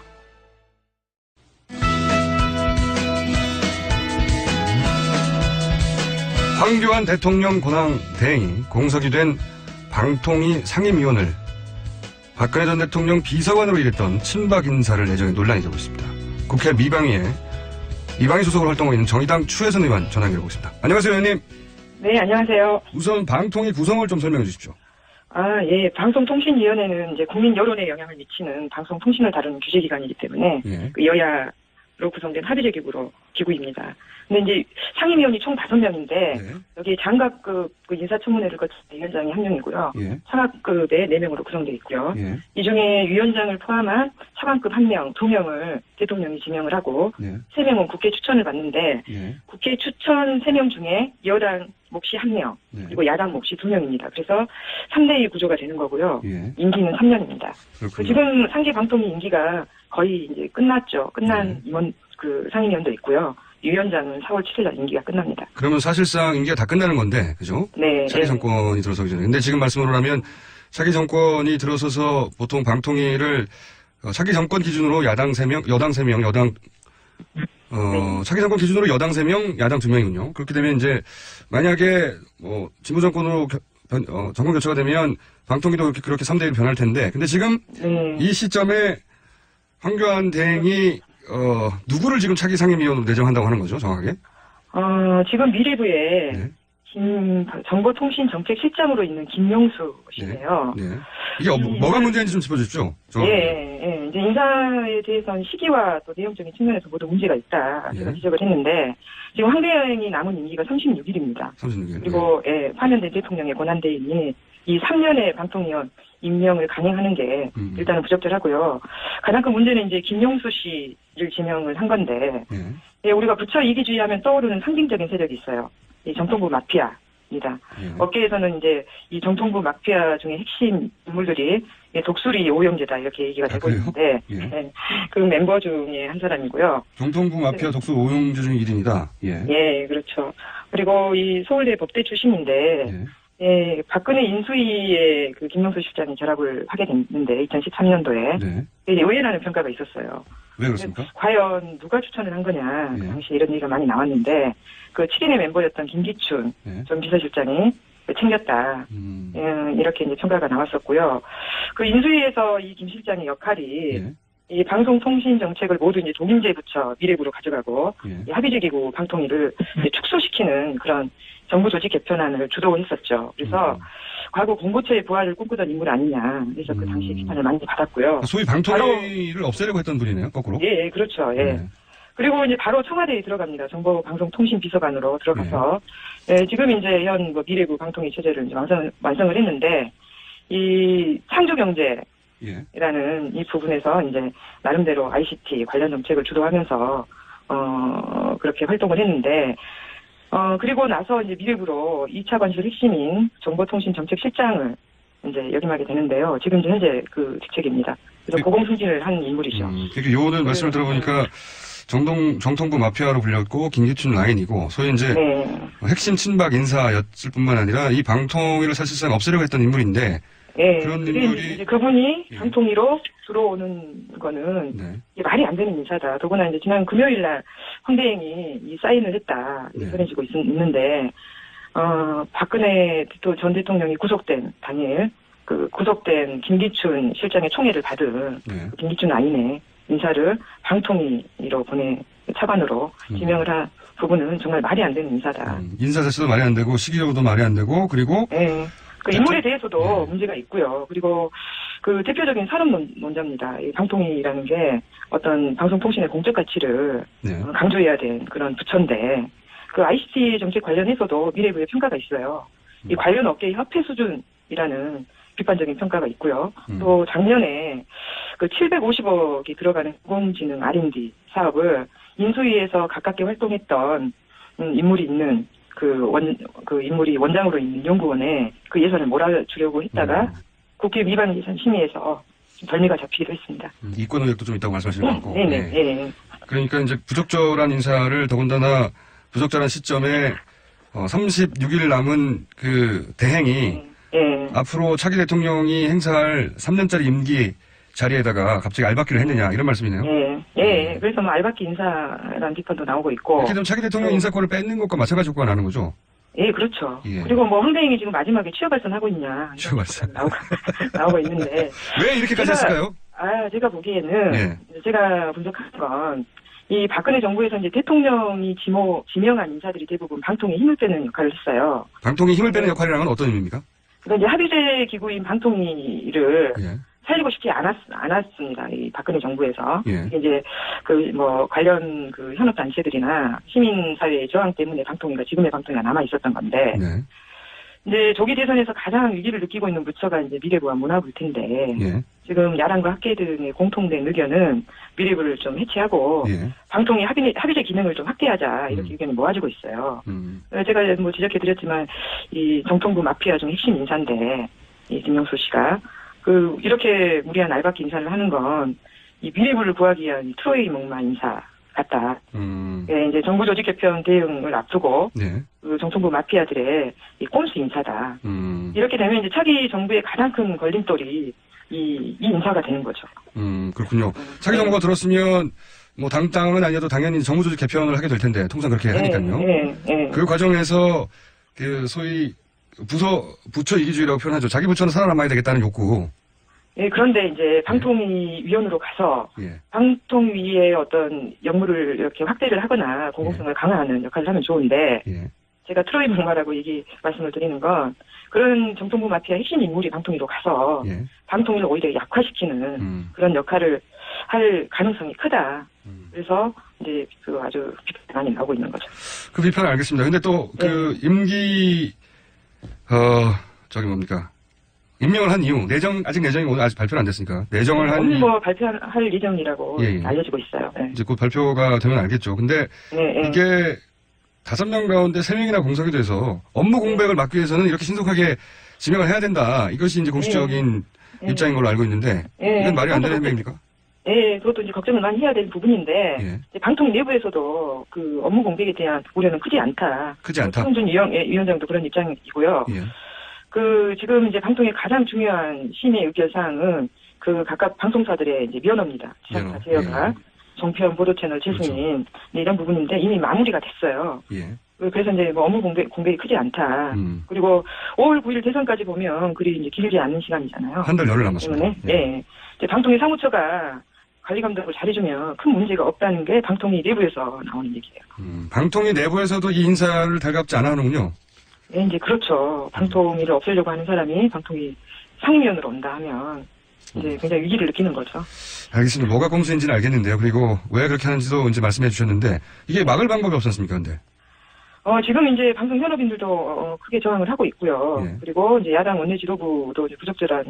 Speaker 7: 황교안 대통령 권한 대행이 공석이 된 방통위 상임위원을 박근혜 전 대통령 비서관으로 일했던 친박 인사를 내정해 논란이 되고 있습니다. 국회 미방위에 미방위 소속으로 활동하고 있는 정의당 추혜선 의원 전화 연결해 보겠습니다. 안녕하세요, 의원님.
Speaker 10: 네, 안녕하세요.
Speaker 7: 우선 방통위 구성을 좀 설명해 주십시오.
Speaker 10: 예. 방송통신위원회는 이제 국민 여론에 영향을 미치는 방송통신을 다루는 규제기관이기 때문에
Speaker 7: 예.
Speaker 10: 그 여야로 구성된 합의제 기구입니다. 근데 이제 상임위원이 총 5명인데
Speaker 7: 네.
Speaker 10: 여기에 장관급 그 인사청문회를 거친 위원장이 1명이고요.
Speaker 7: 예.
Speaker 10: 차관급에 4명으로 구성되어 있고요.
Speaker 7: 예.
Speaker 10: 이 중에 위원장을 포함한 차관급 1명, 2명을 대통령이 지명을 하고
Speaker 7: 예.
Speaker 10: 3명은 국회 추천을 받는데
Speaker 7: 예.
Speaker 10: 국회 추천 3명 중에 여당 몫이 1명,
Speaker 7: 네.
Speaker 10: 그리고 야당 몫이 2명입니다. 그래서 3대2 구조가 되는 거고요.
Speaker 7: 예.
Speaker 10: 임기는 3년입니다.
Speaker 7: 그렇군요.
Speaker 10: 지금 상계 방통위 임기가 거의 이제 끝났죠. 끝난 임원, 상임위원도 있고요. 위원장은 4월 7일 날 임기가 끝납니다.
Speaker 7: 그러면 사실상 임기가 다 끝나는 건데, 그죠?
Speaker 10: 네.
Speaker 7: 차기 정권이 들어서기 전에. 근데 지금 말씀으로 하면 차기 정권이 들어서서 보통 방통위를 차기 정권 기준으로 야당 3명, 여당 3명, 차기 정권 기준으로 여당 3명, 야당 2명이군요. 그렇게 되면 이제 만약에 진보 정권으로 정권 교체가 되면 방통위도 그렇게 3대1 변할 텐데, 근데 지금 이 시점에 황교안 대행이 누구를 지금 차기 상임위원으로 내정한다고 하는 거죠, 정확하게?
Speaker 10: 지금 미래부에
Speaker 7: 네.
Speaker 10: 정보통신정책실장으로 있는 김명수 씨인데요.
Speaker 7: 네. 이게 뭐가 문제인지 좀 짚어주십시오.
Speaker 10: 예. 이제 인사에 대해서는 시기와 또 내용적인 측면에서 모두 문제가 있다. 제가 지적을 했는데, 지금 황 대행이 남은 임기가 36일입니다.
Speaker 7: 36일.
Speaker 10: 그리고, 파면된 대통령의 권한대행이 이 3년의 방통위원 임명을 강행하는 게 일단은 부적절하고요. 가장 큰 문제는 이제 김용수 씨를 지명을 한 건데, 우리가 부처 이기주의하면 떠오르는 상징적인 세력이 있어요. 이 정통부 마피아입니다. 업계에서는 이제 이 정통부 마피아 중에 핵심 인물들이 독수리 오영재다 이렇게 얘기가 되고 있는데, 그 멤버 중에 한 사람이고요.
Speaker 7: 정통부 마피아 독수 오용재 중 1인이다.
Speaker 10: 예, 그렇죠. 그리고 이 서울대 법대 출신인데, 박근혜 인수위에 그 김명수 실장이 결합을 하게 됐는데 2013년도에 의외라는 평가가 있었어요.
Speaker 7: 왜 그렇습니까?
Speaker 10: 과연 누가 추천을 한 거냐. 그 당시에 이런 얘기가 많이 나왔는데 그 7인의 멤버였던 김기춘 전 비서실장이 챙겼다. 이렇게 이제 평가가 나왔었고요. 그 인수위에서 이 김 실장의 역할이 이 방송통신 정책을 모두 이제 동인제 부처 미래부로 가져가고 이 합의제 기구 방통위를 이제 축소시키는 그런 정부 조직 개편안을 주도했었죠. 그래서 과거 공보처의 부활을 꿈꾸던 인물 아니냐. 그래서 그 당시 비판을 많이 받았고요.
Speaker 7: 소위 방통위를 없애려고 했던 분이네요, 거꾸로.
Speaker 10: 예, 그렇죠. 예. 그리고 이제 바로 청와대에 들어갑니다. 정보방송통신비서관으로 들어가서 지금 이제 현 미래부 방통위 체제를 이제 완성을 했는데 이 창조경제 라는 이 부분에서 이제 나름대로 ICT 관련 정책을 주도하면서 그렇게 활동을 했는데 그리고 나서 이제 미래부로 2차 관실 핵심인 정보통신정책실장을 이제 역임하게 되는데요. 지금 현재 그 직책입니다. 그래서 고공승진을 한 인물이죠.
Speaker 7: 그러니까 요거는 말씀을 들어보니까 정통부 마피아로 불렸고 김기춘 라인이고 소위 이제 핵심 친박 인사였을 뿐만 아니라 이 방통위를 사실상 없애려고 했던 인물인데 그런 인물이
Speaker 10: 이제 그분이 방통위로 들어오는 거는 이게 말이 안 되는 인사다. 더구나 이제 지난 금요일 날 황 대행이 이 사인을 했다. 전해지고 있는데 박근혜 전 대통령이 구속된 당일 그 구속된 김기춘 실장의 총애를 받은 그 김기춘 라인의 인사를 방통위로 차관으로 지명을 한 부분은 정말 말이 안 되는 인사다.
Speaker 7: 인사 자체도 말이 안 되고 시기적으로도 말이 안 되고 그리고
Speaker 10: 그 인물에 대해서도 문제가 있고요. 그리고 그 대표적인 산업론자입니다. 이 방통위라는 게 어떤 방송통신의 공적 가치를 강조해야 되는 그런 부처인데 그 ICT 정책 관련해서도 미래부의 평가가 있어요. 이 관련 업계의 협회 수준이라는 비판적인 평가가 있고요. 또 작년에 그 750억이 들어가는 인공지능 R&D 사업을 인수위에서 가깝게 활동했던 인물이 있는 그 인물이 원장으로 있는 연구원에 그 예산을 몰아주려고 했다가 국회 위반 예산 심의에서 벌미가 잡히기도 했습니다.
Speaker 7: 이권 의혹도 좀 있다고 말씀하시는 것 같고.
Speaker 10: 네네.
Speaker 7: 그러니까 이제 부적절한 인사를 더군다나 부적절한 시점에 36일 남은 그 대행이 앞으로 차기 대통령이 행사할 3년짜리 임기 자리에다가 갑자기 알박기를 했느냐 이런 말씀이네요.
Speaker 10: 그래서 알박기 인사라는 비판도 나오고 있고.
Speaker 7: 이렇게 되면 차기 대통령 인사권을 뺏는 것과 마찬가지 효과가 나는 거죠.
Speaker 10: 예, 그렇죠.
Speaker 7: 예.
Speaker 10: 그리고 뭐 황대행이 지금 마지막에 취업 발선하고 있냐.
Speaker 7: 취업 발선.
Speaker 10: 나오고 있는데.
Speaker 7: 왜 이렇게까지 했을까요?
Speaker 10: 제가 보기에는
Speaker 7: 예.
Speaker 10: 제가 분석한 건 이 박근혜 정부에서 이제 대통령이 지명한 인사들이 대부분 방통에 힘을 빼는 역할을 했어요.
Speaker 7: 방통이 힘을 빼는 역할이라는 건 어떤 의미입니까?
Speaker 10: 그러니까 이제 합의제 기구인 방통위를
Speaker 7: 예.
Speaker 10: 살리고 싶지 않았습니다. 이 박근혜 정부에서.
Speaker 7: 예.
Speaker 10: 이게 이제 관련 현업 단체들이나 시민사회의 저항 때문에 방통위가 지금의 방통위가 남아 있었던 건데.
Speaker 7: 네.
Speaker 10: 이제 조기 대선에서 가장 위기를 느끼고 있는 부처가 이제 미래부와 문화부일 텐데.
Speaker 7: 예.
Speaker 10: 지금 야당과 학계 등의 공통된 의견은 미래부를 좀 해체하고
Speaker 7: 예.
Speaker 10: 방통위 합의제 기능을 좀 확대하자 이렇게 의견이 모아지고 있어요. 제가 뭐 지적해드렸지만 이 정통부 마피아 중 핵심 인사인데 이 김영수 씨가 이렇게 무리한 알박기 인사를 하는 건 이 미래부를 구하기 위한 트로이 목마 인사 같다. 예, 이제 정부 조직 개편 대응을 앞두고
Speaker 7: 네.
Speaker 10: 정통부 마피아들의 이 꼼수 인사다. 이렇게 되면 이제 차기 정부의 가장 큰 걸림돌이 이 인사가 되는 거죠.
Speaker 7: 그렇군요. 차기 정부가 들었으면 뭐 당은 아니어도 당연히 정부 조직 개편을 하게 될 텐데 통상 그렇게 하니까요. 그 과정에서 소위 부처 이기주의라고 표현하죠. 자기 부처는 살아남아야 되겠다는 욕구.
Speaker 10: 예, 그런데 이제 방통위 위원으로 가서 방통위의 어떤 역무를 이렇게 확대를 하거나 공공성을 강화하는 역할을 하면 좋은데 제가 트로이 목마라고 말씀을 드리는 건 그런 정통부 마피아 핵심 인물이 방통위로 가서 방통위를 오히려 약화시키는 그런 역할을 할 가능성이 크다. 그래서 이제 아주 비판이 많이 나오고 있는 거죠.
Speaker 7: 그 비판을 알겠습니다. 근데 또 임기 임명을 한 이유, 아직 내정이 오늘 아직 발표는 안 됐으니까 내정을 한
Speaker 10: 오늘 발표할 예정이라고 알려지고 있어요.
Speaker 7: 이제 곧 발표가 되면 알겠죠. 근데 이게 5명 가운데 3명이나 공석이 돼서 업무 공백을 막기 위해서는 이렇게 신속하게 지명을 해야 된다. 이것이 이제 공식적인 입장인 걸로 알고 있는데 이건 말이 안 되는 행동입니까?
Speaker 10: 예, 그것도 이제 걱정을 많이 해야 되는 부분인데 이제 방통 내부에서도 그 업무 공백에 대한 우려는 크지 않다. 최홍준 위원장도 그런 입장이고요. 지금 이제 방통의 가장 중요한 심의 의결 사항은 각각 방송사들의 이제 면허입니다. 지상파 제어가 정편 보도 채널 재승인 이런 부분인데 이미 마무리가 됐어요. 그래서 이제 뭐 업무 공백이 크지 않다. 그리고 5월 9일 대선까지 보면 그리 이제 길지 않은 시간이잖아요.
Speaker 7: 한 달 열흘 남았습니다.
Speaker 10: 때문에 이제 방통위 사무처가 관리 감독을 잘해주면 큰 문제가 없다는 게 방통위 내부에서 나오는 얘기예요.
Speaker 7: 방통위 내부에서도 이 인사를 달갑지 않아 하는군요.
Speaker 10: 네, 이제 그렇죠. 방통위를 없애려고 하는 사람이 방통위 상임위원으로 온다 하면 이제 굉장히 위기를 느끼는 거죠.
Speaker 7: 알겠습니다. 뭐가 꼼수인지는 알겠는데요. 그리고 왜 그렇게 하는지도 이제 말씀해 주셨는데 이게 막을 방법이 없었습니까, 근데?
Speaker 10: 지금 이제 방송 현업인들도 크게 저항을 하고 있고요. 그리고 이제 야당 원내 지도부도 이제 부적절한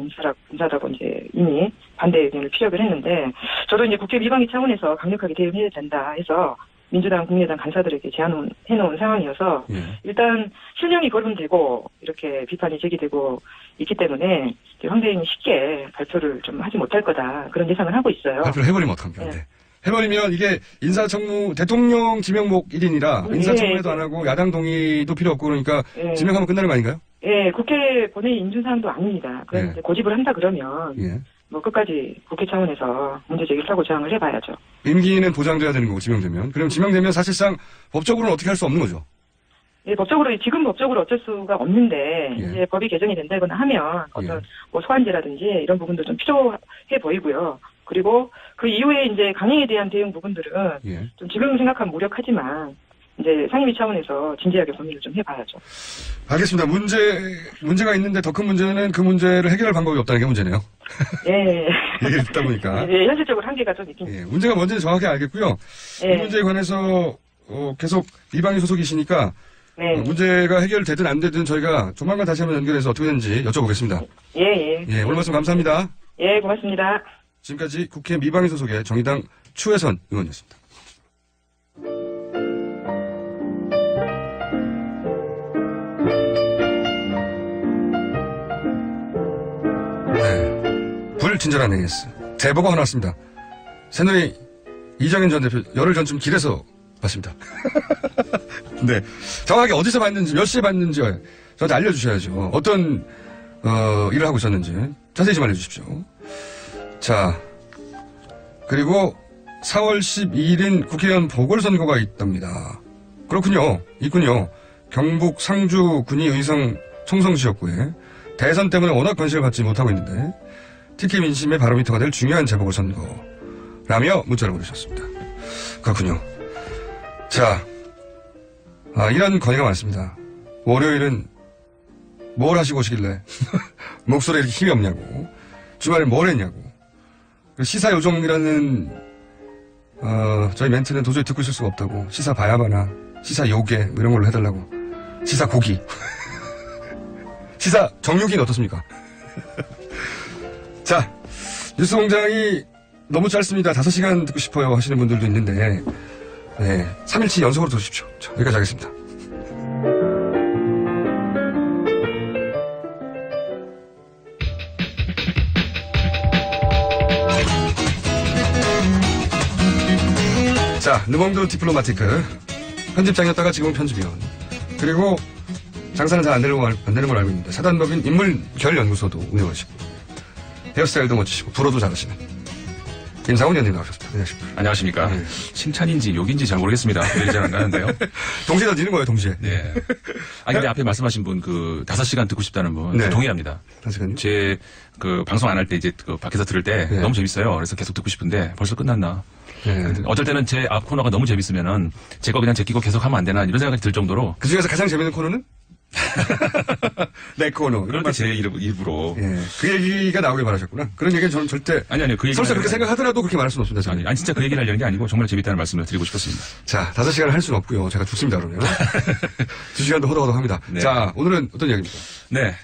Speaker 10: 인사라고 이제 이미 반대 의견을 피력을 했는데 저도 이제 국회 미방위 차원에서 강력하게 대응해야 된다 해서 민주당, 국민의당 간사들에게 제안해놓은 상황이어서 일단 실명이 거론되고 이렇게 비판이 제기되고 있기 때문에 황대행이 쉽게 발표를 좀 하지 못할 거다 그런 예상을 하고 있어요.
Speaker 7: 발표를 해버리면 어떡합니까? 해버리면 이게 인사청무 대통령 지명목 1인이라 인사청문회도 안 하고 야당 동의도 필요 없고 그러니까 지명하면 끝나는 거 아닌가요?
Speaker 10: 예, 국회 본회의 인준사항도 아닙니다. 그래서 이제 고집을 한다 그러면 뭐 끝까지 국회 차원에서 문제 제기를 하고 저항을 해봐야죠.
Speaker 7: 임기는 보장돼야 되는 거고 지명되면. 그럼 지명되면 사실상 법적으로는 어떻게 할 수 없는 거죠?
Speaker 10: 예, 지금 법적으로 어쩔 수가 없는데 이제 법이 개정이 된다거나 하면 어떤 뭐 소환제라든지 이런 부분도 좀 필요해 보이고요. 그리고 그 이후에 이제 강행에 대한 대응 부분들은 좀 지금 생각하면 무력하지만 이제 상임위 차원에서 진지하게 고민을 좀 해봐야죠.
Speaker 7: 알겠습니다. 문제가 있는데 더 큰 문제는 그 문제를 해결할 방법이 없다는 게 문제네요. 얘기를 듣다 보니까.
Speaker 10: 현실적으로 한계가 좀 있긴
Speaker 7: 문제가 뭔지는 정확히 알겠고요. 이 문제에 관해서 계속 미방위 소속이시니까 문제가 해결되든 안 되든 저희가 조만간 다시 한번 연결해서 어떻게 되는지 여쭤보겠습니다. 오늘 말씀 감사합니다.
Speaker 10: 고맙습니다.
Speaker 7: 지금까지 국회 미방위 소속의 정의당 추혜선 의원이었습니다. 불친절한 AS. 대보가 하나 왔습니다. 새누리 이정현 전 대표 열흘 전쯤 길에서 봤습니다. 네. 정확하게 어디서 봤는지, 몇 시에 봤는지 저한테 알려주셔야죠. 어떤, 일을 하고 있었는지 자세히 좀 알려주십시오. 자. 그리고 4월 12일인 국회의원 보궐선거가 있답니다. 그렇군요. 있군요. 경북 상주 군위 의성 총성지역구에 대선 때문에 워낙 관심을 받지 못하고 있는데 특히 민심의 바로미터가 될 중요한 재보궐선거라며 문자를 보내주셨습니다. 그렇군요. 자, 이런 건의가 많습니다. 월요일은 뭘 하시고 오시길래 목소리에 이렇게 힘이 없냐고, 주말에 뭘 했냐고, 시사요정이라는 저희 멘트는 도저히 듣고 있을 수가 없다고, 시사 바야바나 시사 요괴 뭐 이런 걸로 해달라고, 시사 고기 시사 정육이는 어떻습니까? 자, 뉴스공장이 너무 짧습니다. 5시간 듣고 싶어요 하시는 분들도 있는데, 네, 3일치 연속으로 들으십시오. 자, 여기까지 하겠습니다. 자, 르몽드 디플로마티크 편집장이었다가 지금은 편집위원, 그리고 장사는 잘 안 되는 걸 알고 있는데 사단법인 인물결연구소도 운영하시고 헤어스타일도 멋지시고 불어도 잘하시는 김상훈 의원님 나오셨습니다. 안녕하십니까.
Speaker 4: 안녕하십니까.
Speaker 7: 네.
Speaker 4: 칭찬인지 욕인지 잘 모르겠습니다. 잘 안 가는데요.
Speaker 7: 동시에 던지는 거예요, 동시에.
Speaker 4: 네. 아니, 근데 앞에 말씀하신 분, 5시간 듣고 싶다는 분,
Speaker 7: 네.
Speaker 4: 동의합니다.
Speaker 7: 5시간요?
Speaker 4: 제, 방송 안 할 때 이제 밖에서 들을 때
Speaker 7: 네.
Speaker 4: 너무 재밌어요. 그래서 계속 듣고 싶은데 벌써 끝났나.
Speaker 7: 네.
Speaker 4: 어쩔 때는 제 앞 코너가 너무 재밌으면은 제 거 그냥 제끼고 계속 하면 안 되나 이런 생각이 들 정도로.
Speaker 7: 그 중에서 가장 재밌는 코너는? 내 코너.
Speaker 4: 그럴 때 제 입으로.
Speaker 7: 예. 그 얘기가 나오길 바라셨구나. 그런 얘기는 저는 절대.
Speaker 4: 아니요. 그 얘기.
Speaker 7: 설사 그렇게 생각하더라도 그렇게 말할 수는 없습니다. 저는.
Speaker 4: 아니, 진짜 그 얘기를 하려는 게 아니고 정말 재밌다는 말씀을 드리고 싶었습니다.
Speaker 7: 자, 5시간을 할 수는 없고요. 제가 죽습니다, 그러면. 2시간도 허덕허덕 합니다.
Speaker 4: 네.
Speaker 7: 자, 오늘은 어떤 이야기입니까?
Speaker 4: 네.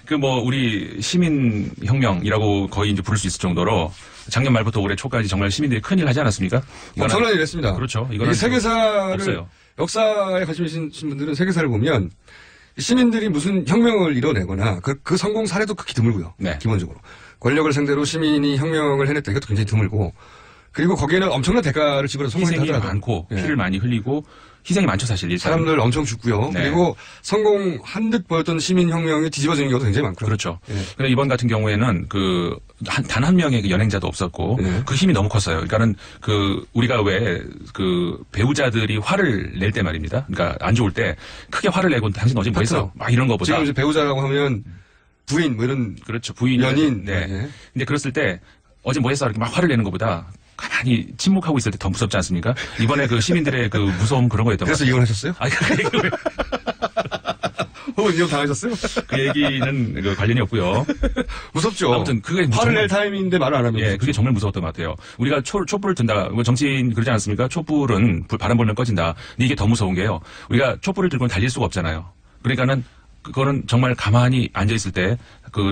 Speaker 4: 우리 시민혁명이라고 거의 이제 부를 수 있을 정도로 작년 말부터 올해 초까지 정말 시민들이 큰일 하지 않았습니까?
Speaker 7: 엄청난 일 했습니다.
Speaker 4: 그렇죠.
Speaker 7: 이거는 세계사를,
Speaker 4: 없어요.
Speaker 7: 역사에 관심 있으신 분들은 세계사를 보면 시민들이 무슨 혁명을 이뤄내거나 그 성공 사례도 극히 드물고요.
Speaker 4: 네.
Speaker 7: 기본적으로. 권력을 상대로 시민이 혁명을 해냈다. 이것도 굉장히 드물고. 그리고 거기에는 엄청난 대가를 지불해서 성공했다
Speaker 4: 희생이
Speaker 7: 하더라고요.
Speaker 4: 많고
Speaker 7: 예.
Speaker 4: 피를 많이 흘리고 희생이 많죠, 사실. 일단.
Speaker 7: 사람들 엄청 죽고요.
Speaker 4: 네.
Speaker 7: 그리고 성공한 듯 보였던 시민혁명이 뒤집어지는 경우도 굉장히 많고요.
Speaker 4: 그렇죠.
Speaker 7: 예.
Speaker 4: 근데 이번 같은 경우에는 단 한 명의 그 연행자도 없었고
Speaker 7: 네.
Speaker 4: 그 힘이 너무 컸어요. 그러니까는 우리가 왜 배우자들이 화를 낼 때 말입니다. 그러니까 안 좋을 때 크게 화를 내고 당신 어제 뭐 했어? 막 이런 거보다.
Speaker 7: 지금 이제 배우자라고 하면 부인 뭐 이런.
Speaker 4: 그렇죠. 부인.
Speaker 7: 연인.
Speaker 4: 네.
Speaker 7: 네.
Speaker 4: 근데 그랬을 때 어제 뭐 했어? 이렇게 막 화를 내는 것보다 가만히 침묵하고 있을 때 더 무섭지 않습니까? 이번에 시민들의 무서움 그런 거였던 것
Speaker 7: 그래서
Speaker 4: 같아요.
Speaker 7: 이혼하셨어요?
Speaker 4: 아니, 그 얘기는
Speaker 7: 혹은 이혼 당하셨어요?
Speaker 4: 그 얘기는 관련이 없고요.
Speaker 7: 무섭죠.
Speaker 4: 아무튼 그게
Speaker 7: 화를 낼 타임인데 말을 안 하면.
Speaker 4: 예, 그게 정말 무서웠던 것 같아요. 우리가 촛불을 든다. 정치인 그러지 않습니까? 촛불은 바람 불면 꺼진다. 근데 이게 더 무서운 게요. 우리가 촛불을 들고는 달릴 수가 없잖아요. 그러니까는 그거는 정말 가만히 앉아 있을 때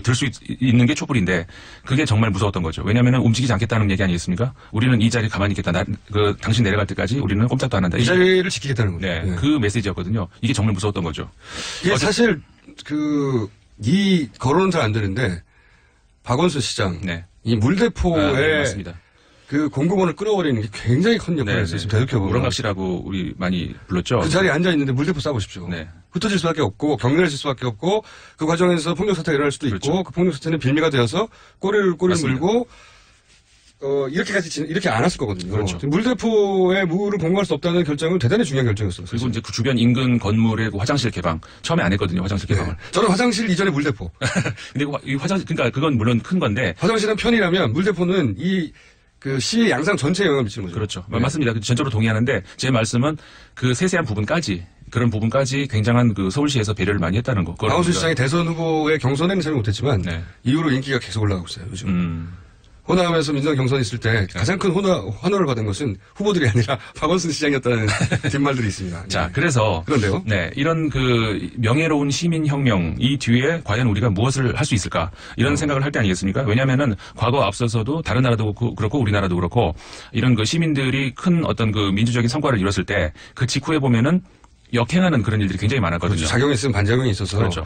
Speaker 4: 들 수 있는 게 촛불인데 그게 정말 무서웠던 거죠. 왜냐하면 움직이지 않겠다는 얘기 아니겠습니까? 우리는 이 자리에 가만히 있겠다. 당신 내려갈 때까지 우리는 꼼짝도 안 한다.
Speaker 7: 이 자리를 지키겠다는 거죠.
Speaker 4: 네,
Speaker 7: 네.
Speaker 4: 그 메시지였거든요. 이게 정말 무서웠던 거죠.
Speaker 7: 이게 사실 이 거론은 잘 안 되는데 박원순 시장
Speaker 4: 네.
Speaker 7: 이 물대포에
Speaker 4: 네, 맞습니다.
Speaker 7: 그 공공원을 끌어버리는 게 굉장히 큰 역할을 했어요. 지금 되돌켜보면.
Speaker 4: 우렁각시라고 우리 많이 불렀죠.
Speaker 7: 그 자리에 앉아 있는데 물대포 쏴보십시오.
Speaker 4: 네.
Speaker 7: 흩어질 수밖에 없고 경멸할 수밖에 없고 그 과정에서 폭력 사태가 일어날 수도
Speaker 4: 그렇죠.
Speaker 7: 있고 그 폭력 사태는 빌미가 되어서 꼬리를
Speaker 4: 맞습니다.
Speaker 7: 물고 이렇게 안 했을 거거든요.
Speaker 4: 그렇죠.
Speaker 7: 물대포에 무를 공부할 수 없다는 결정은 대단히 중요한 결정이었어요.
Speaker 4: 그리고 이제 그 주변 인근 건물의 화장실 개방 처음에 안 했거든요. 화장실 개방을.
Speaker 7: 네. 저는 화장실 이전에 물대포.
Speaker 4: 근데 이 화장실 그러니까 그건 물론 큰 건데
Speaker 7: 화장실은 편이라면 물대포는 시의 양상 전체에 영향을 미치는 거죠.
Speaker 4: 그렇죠.
Speaker 7: 네.
Speaker 4: 맞습니다. 전적으로 동의하는데 제 말씀은 그 세세한 부분까지 그런 부분까지 굉장한 서울시에서 배려를 많이 했다는 거.
Speaker 7: 박원순 시장이 대선 후보의 경선에는 참여 못했지만
Speaker 4: 네.
Speaker 7: 이후로 인기가 계속 올라가고 있어요. 요즘. 호남에서 민주당 경선이 있을 때 가장 큰 환호를 받은 것은 후보들이 아니라 박원순 시장이었다는 뒷말들이 있습니다.
Speaker 4: 자,
Speaker 7: 네.
Speaker 4: 그래서
Speaker 7: 그런데요.
Speaker 4: 네, 이런 명예로운 시민혁명 이 뒤에 과연 우리가 무엇을 할 수 있을까 이런 생각을 할 때 아니겠습니까? 왜냐하면은 과거 앞서서도 다른 나라도 그렇고 우리나라도 그렇고 이런 시민들이 큰 어떤 민주적인 성과를 이뤘을 때 그 직후에 보면은 역행하는 그런 일들이 굉장히 많았거든요.
Speaker 7: 그렇죠. 작용이 있으면 반작용이 있어서.
Speaker 4: 그렇죠.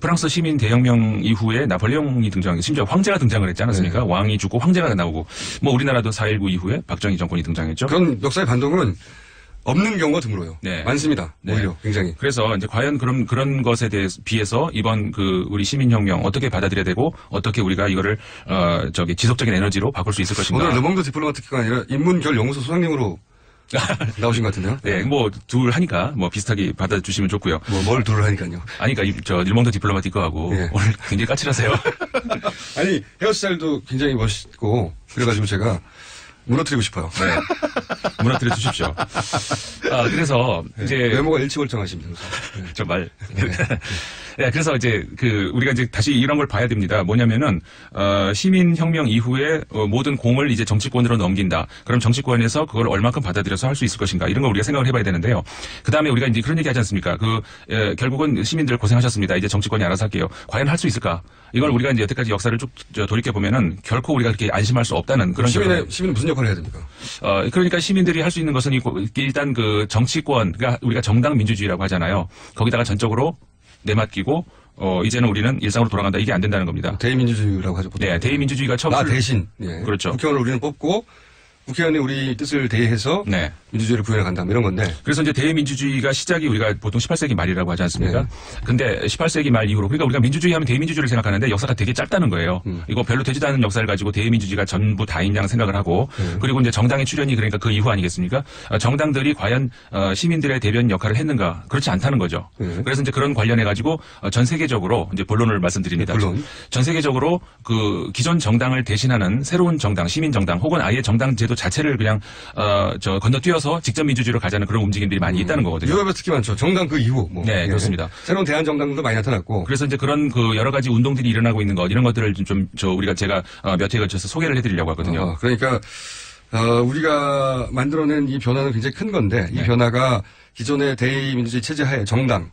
Speaker 4: 프랑스 시민 대혁명 이후에 나폴레옹이 심지어 황제가 등장을 했지 않았습니까?
Speaker 7: 네.
Speaker 4: 왕이 죽고 황제가 나오고 우리나라도 4.19 이후에 박정희 정권이 등장했죠.
Speaker 7: 그런 역사의 반동은 없는 경우가 드물어요.
Speaker 4: 네.
Speaker 7: 많습니다.
Speaker 4: 네.
Speaker 7: 오히려 굉장히.
Speaker 4: 그래서 이제 과연 그런 것에 비해서 이번 우리 시민혁명 어떻게 받아들여야 되고 어떻게 우리가 이거를 지속적인 에너지로 바꿀 수 있을 것인가.
Speaker 7: 오늘 르몽드 디플로마티크가 아니라 인문결 연구소 소장님으로 나오신 것 같은데요.
Speaker 4: 네, 뭐 둘 하니까 뭐 비슷하게 받아주시면 좋고요.
Speaker 7: 뭘 둘을 하니까요.
Speaker 4: 아니, 그러니까 저 일몽도 디플로마티커하고
Speaker 7: 예.
Speaker 4: 오늘 굉장히 까칠하세요.
Speaker 7: 아니 헤어스타일도 굉장히 멋있고 그래가지고 제가 무너뜨리고 싶어요.
Speaker 4: 네. 무너뜨려 주십시오. 그래서 이제
Speaker 7: 외모가 일치월장하십니다. 네.
Speaker 4: 정말. 네, 그래서 이제 우리가 이제 다시 이런 걸 봐야 됩니다. 뭐냐면은 시민혁명 이후에 모든 공을 이제 정치권으로 넘긴다. 그럼 정치권에서 그걸 얼마큼 받아들여서 할 수 있을 것인가 이런 걸 우리가 생각을 해봐야 되는데요. 그 다음에 우리가 이제 그런 얘기하지 않습니까? 결국은 시민들 고생하셨습니다. 이제 정치권이 알아서 할게요. 과연 할 수 있을까? 이걸 우리가 이제 여태까지 역사를 쭉 돌이켜 보면은 결코 우리가 그렇게 안심할 수 없다는 그런
Speaker 7: 시민은 무슨 역할을 해야 됩니까?
Speaker 4: 그러니까 시민들이 할 수 있는 것은 일단 그 정치권, 그러니까 우리가 정당 민주주의라고 하잖아요. 거기다가 전적으로 내맡기고 이제는 우리는 일상으로 돌아간다. 이게 안 된다는 겁니다.
Speaker 7: 대의민주주의라고 하죠. 보통.
Speaker 4: 네, 대의민주주의가 처음
Speaker 7: 나 대신
Speaker 4: 그렇죠.
Speaker 7: 국회의원을 우리는 뽑고 국회의원이 우리 뜻을 대의해서
Speaker 4: 네.
Speaker 7: 민주주의를 구현해 간다. 이런 건데.
Speaker 4: 그래서 이제 대의민주주의가 시작이 우리가 보통 18세기 말이라고 하지 않습니까?
Speaker 7: 네.
Speaker 4: 근데 18세기 말 이후로 그러니까 우리가 민주주의 하면 대의민주주의를 생각하는데 역사가 되게 짧다는 거예요. 이거 별로 되지도 않은 역사를 가지고 대의민주주의가 전부 다인 양 생각을 하고 그리고 이제 정당의 출현이 그러니까 그 이후 아니겠습니까? 정당들이 과연 시민들의 대변 역할을 했는가? 그렇지 않다는 거죠. 그래서 이제 그런 관련해 가지고 전 세계적으로 이제 본론을 말씀드립니다.
Speaker 7: 본론.
Speaker 4: 전 세계적으로 그 기존 정당을 대신하는 새로운 정당, 시민 정당 혹은 아예 정당 제도 자체를 그냥 건너뛰어서 직접 민주주의로 가자는 그런 움직임들이 많이 있다는 거거든요.
Speaker 7: 유럽에 특히 많죠. 정당 그 이후.
Speaker 4: 네, 그렇습니다.
Speaker 7: 새로운 대한 정당도 많이 나타났고.
Speaker 4: 그래서 이제 그런 여러 가지 운동들이 일어나고 있는 것 이런 것들을 제가 몇 회에 걸쳐서 소개를 해드리려고 하거든요.
Speaker 7: 그러니까 우리가 만들어낸 이 변화는 굉장히 큰 건데 이
Speaker 4: 네.
Speaker 7: 변화가 기존의 대의민주주의 체제 하에 정당으로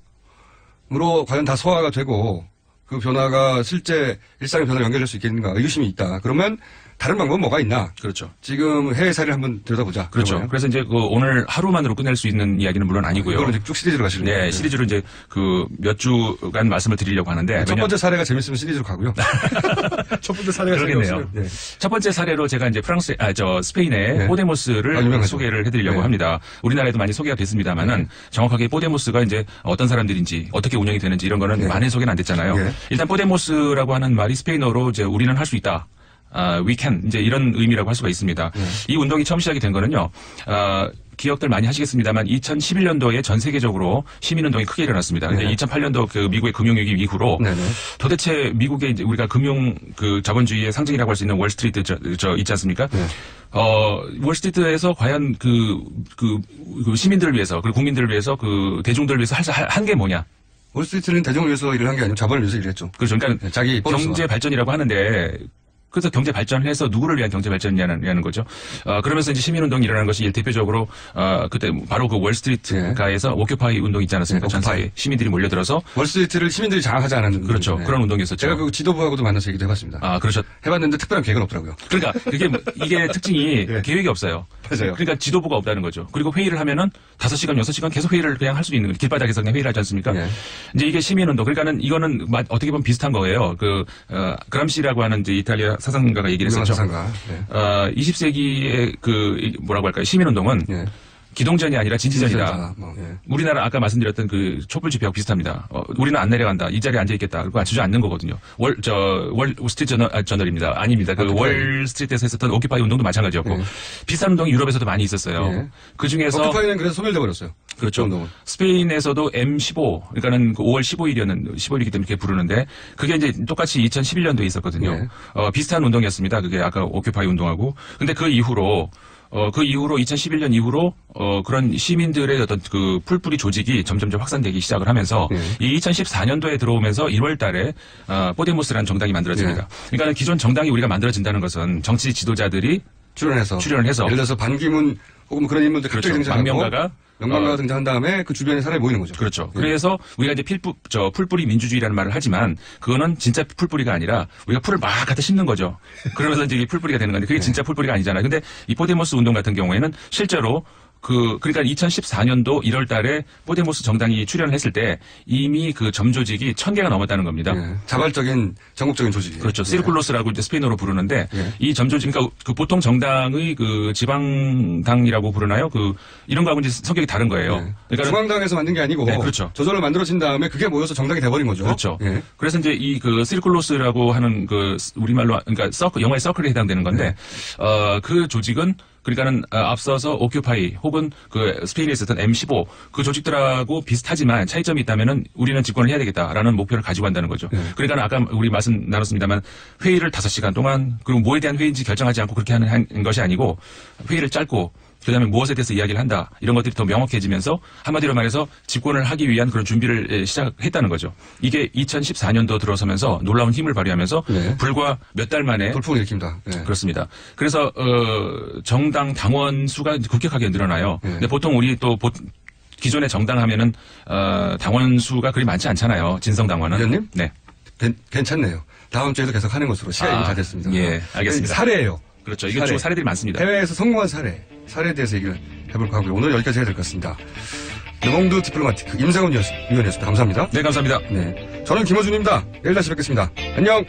Speaker 7: 과연 다 소화가 되고 그 변화가 실제 일상의 변화를 연결할 수 있겠는가 의구심이 있다. 그러면 다른 방법은 뭐가 있나?
Speaker 4: 그렇죠.
Speaker 7: 지금 해외 사례를 한번 들여다보자.
Speaker 4: 그렇죠.
Speaker 7: 그러면.
Speaker 4: 그래서 이제 오늘 하루만으로 끝낼 수 있는 이야기는 물론 아니고요.
Speaker 7: 이거는 이제 쭉 시리즈로 가시는 거예요.
Speaker 4: 네, 시리즈로 이제 몇 주간 말씀을 드리려고 하는데
Speaker 7: 첫 번째 사례가 재밌으면 시리즈로 가고요. 첫 번째 사례가
Speaker 4: 그러겠네요.
Speaker 7: 재미없으면, 네.
Speaker 4: 첫 번째 사례로 제가 이제 스페인의
Speaker 7: 네.
Speaker 4: 포데모스를
Speaker 7: 유명하죠.
Speaker 4: 소개를 해드리려고
Speaker 7: 네.
Speaker 4: 합니다. 우리나라에도 많이 소개가 됐습니다만은 정확하게 포데모스가 이제 어떤 사람들인지 어떻게 운영이 되는지 이런 거는
Speaker 7: 네.
Speaker 4: 많이 소개는 안 됐잖아요.
Speaker 7: 네.
Speaker 4: 일단 포데모스라고 하는 말이 스페인어로 이제 우리는 할 수 있다. we can 이제 이런 의미라고 할 수가 있습니다. 이 운동이 처음 시작이 된 거는요. 기억들 많이 하시겠습니다만 2011년도에 전 세계적으로 시민운동이 크게 일어났습니다. 근데
Speaker 7: 네.
Speaker 4: 2008년도 그 미국의 금융위기 이후로
Speaker 7: 네네.
Speaker 4: 도대체 미국의 이제 우리가 금융 자본주의의 상징이라고 할 수 있는 월스트리트 있지 않습니까?
Speaker 7: 네.
Speaker 4: 월스트리트에서 과연 그 시민들을 위해서 그리고 국민들을 위해서 그 대중들을 위해서 한 게 뭐냐?
Speaker 7: 월스트리트는 대중을 위해서 일을 한 게 아니고 자본을 위해서 일했죠.
Speaker 4: 그렇죠. 그러니까
Speaker 7: 네, 자기 보너스와.
Speaker 4: 경제 발전이라고 하는데 그래서 경제 발전을 해서 누구를 위한 경제 발전이냐는 거죠. 그러면서 이제 시민운동이 일어나는 것이 대표적으로 그때 바로 그 월스트리트가에서 오큐파이 운동이 있지 않았습니까?
Speaker 7: 네,
Speaker 4: 전 세계 시민들이 몰려들어서
Speaker 7: 월스트리트를 시민들이 장악하지 않은
Speaker 4: 그렇죠.
Speaker 7: 네.
Speaker 4: 그런 운동이었었죠.
Speaker 7: 제가 그 지도부하고도 만나서 얘기도 해봤습니다.
Speaker 4: 그렇죠.
Speaker 7: 해봤는데 특별한 계획은 없더라고요.
Speaker 4: 그러니까 이게 특징이
Speaker 7: 네.
Speaker 4: 계획이 없어요.
Speaker 7: 맞아요.
Speaker 4: 그러니까 지도부가 없다는 거죠. 그리고 회의를 하면은 5시간, 6시간 계속 회의를 그냥 할 수도 있는 거예요. 길바닥에서 그냥 회의를 하지 않습니까?
Speaker 7: 네.
Speaker 4: 이제 이게 시민운동. 그러니까는 이거는 어떻게 보면 비슷한 거예요. 그람시라고 하는 이제 이탈리아 사상가가 얘기를 했었죠.
Speaker 7: 사상가. 네.
Speaker 4: 20세기의 뭐라고 할까요? 시민운동은
Speaker 7: 네.
Speaker 4: 기동전이 아니라 진지전이다.
Speaker 7: 진지전이다. 네.
Speaker 4: 우리나라 아까 말씀드렸던 그 촛불 집회하고 비슷합니다. 우리는 안 내려간다. 이 자리에 앉아 있겠다. 그리고 주저앉는 거거든요. 월 스트리트 저널입니다. 아닙니다. 그 월 스트리트에서 했었던 오큐파이 운동도 마찬가지였고
Speaker 7: 네.
Speaker 4: 비슷한 운동이 유럽에서도 많이 있었어요.
Speaker 7: 네.
Speaker 4: 그 중에서
Speaker 7: 오큐파이는 그래서 소멸돼 버렸어요.
Speaker 4: 그렇죠.
Speaker 7: 운동은.
Speaker 4: 스페인에서도 M15, 그러니까는 그 5월 15일이기 때문에 이렇게 부르는데 그게 이제 똑같이 2011년도에 있었거든요.
Speaker 7: 네.
Speaker 4: 비슷한 운동이었습니다. 그게 아까 오큐파이 운동하고. 근데 그 이후로 2011년 이후로 그런 시민들의 어떤 그 풀뿌리 조직이 점점 확산되기 시작을 하면서 이 2014년도에 들어오면서 1월 달에 포데모스라는 정당이 만들어집니다. 그러니까 기존 정당이 우리가 만들어진다는 것은 정치 지도자들이
Speaker 7: 출연을 해서
Speaker 4: 예를
Speaker 7: 들어서 반기문 혹은 그런 인물들 갑자기
Speaker 4: 그렇죠.
Speaker 7: 등장하고 명망가가 등장한 다음에 그 주변에 사람이 모이는 거죠.
Speaker 4: 그렇죠.
Speaker 7: 네.
Speaker 4: 그래서 우리가 이제 풀뿌리 민주주의라는 말을 하지만 그거는 진짜 풀뿌리가 아니라 우리가 풀을 막 갖다 심는 거죠. 그러면서 이제 풀뿌리가 되는 건데 그게 진짜 풀뿌리가 아니잖아요. 근데 이 포데모스 운동 같은 경우에는 실제로 그러니까 2014년도 1월 달에 포데모스 정당이 출연을 했을 때 이미 그 점조직이 1000개가 넘었다는 겁니다.
Speaker 7: 네. 자발적인 전국적인 조직이에요.
Speaker 4: 그렇죠.
Speaker 7: 네.
Speaker 4: 시르쿨로스라고 이제 스페인어로 부르는데
Speaker 7: 네.
Speaker 4: 이 점조직, 그러니까 그 보통 정당의 그 지방당이라고 부르나요? 이런 거하고 이제 성격이 다른 거예요.
Speaker 7: 네.
Speaker 4: 그러니까
Speaker 7: 중앙당에서 만든 게 아니고
Speaker 4: 네, 그렇죠.
Speaker 7: 저절로 만들어진 다음에 그게 모여서 정당이 돼버린 거죠.
Speaker 4: 그렇죠.
Speaker 7: 네.
Speaker 4: 그래서 이제 이 시르쿨로스라고 하는 우리말로 그러니까 영화의 서클에 해당되는 건데 그 조직은 그러니까는 앞서서 오큐파이 혹은 그 스페인에 있었던 M15 그 조직들하고 비슷하지만 차이점이 있다면은 우리는 집권을 해야 되겠다라는 목표를 가지고 한다는 거죠. 그러니까 아까 우리 말씀 나눴습니다만 회의를 5시간 동안 그리고 뭐에 대한 회의인지 결정하지 않고 그렇게 하는 것이 아니고 회의를 짧고 그다음에 무엇에 대해서 이야기를 한다. 이런 것들이 더 명확해지면서 한마디로 말해서 집권을 하기 위한 그런 준비를 시작했다는 거죠. 이게 2014년도 들어서면서 놀라운 힘을 발휘하면서
Speaker 7: 네.
Speaker 4: 불과 몇 달 만에
Speaker 7: 돌풍을 일으킵니다. 네.
Speaker 4: 그렇습니다. 그래서 정당 당원 수가 급격하게 늘어나요.
Speaker 7: 네.
Speaker 4: 근데 보통 우리 또 기존의 정당 하면은 당원 수가 그리 많지 않잖아요. 진성 당원은.
Speaker 7: 의원님?
Speaker 4: 네.
Speaker 7: 괜찮네요. 다음 주에도 계속 하는 것으로 시간이 다 됐습니다.
Speaker 4: 예, 알겠습니다.
Speaker 7: 사례예요.
Speaker 4: 그렇죠. 이게 주로 사례들이 많습니다.
Speaker 7: 해외에서 성공한 사례에 대해서 얘기를 해볼까 하고요. 오늘 여기까지 해야 될 것 같습니다. 르몽드 디플로마티크 임상훈 위원이었습니다. 감사합니다.
Speaker 4: 네, 감사합니다.
Speaker 7: 네, 저는 김어준입니다. 내일 다시 뵙겠습니다. 안녕.